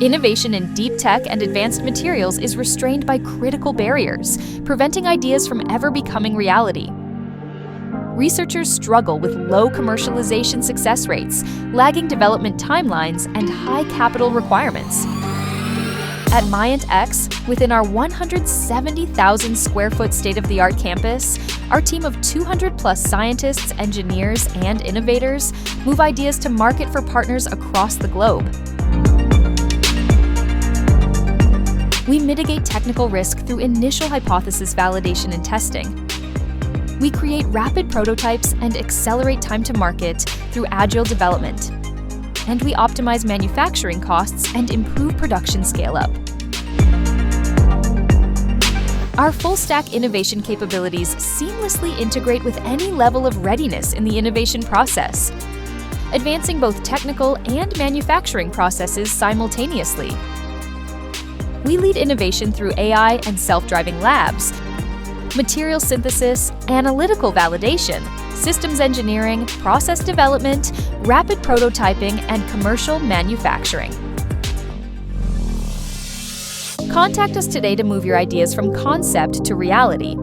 Innovation in deep tech and advanced materials is restrained by critical barriers, preventing ideas from ever becoming reality. Researchers struggle with low commercialization success rates, lagging development timelines, and high capital requirements. At Myant X, within our 170,000 square foot state-of-the-art campus, our team of 200+ scientists, engineers, and innovators move ideas to market for partners across the globe. We mitigate technical risk through initial hypothesis validation and testing. We create rapid prototypes and accelerate time to market through agile development. And we optimize manufacturing costs and improve production scale-up. Our full-stack innovation capabilities seamlessly integrate with any level of readiness in the innovation process, advancing both technical and manufacturing processes simultaneously. We lead innovation through AI and self-driving labs, material synthesis, analytical validation, systems engineering, process development, rapid prototyping, and commercial manufacturing. Contact us today to move your ideas from concept to reality.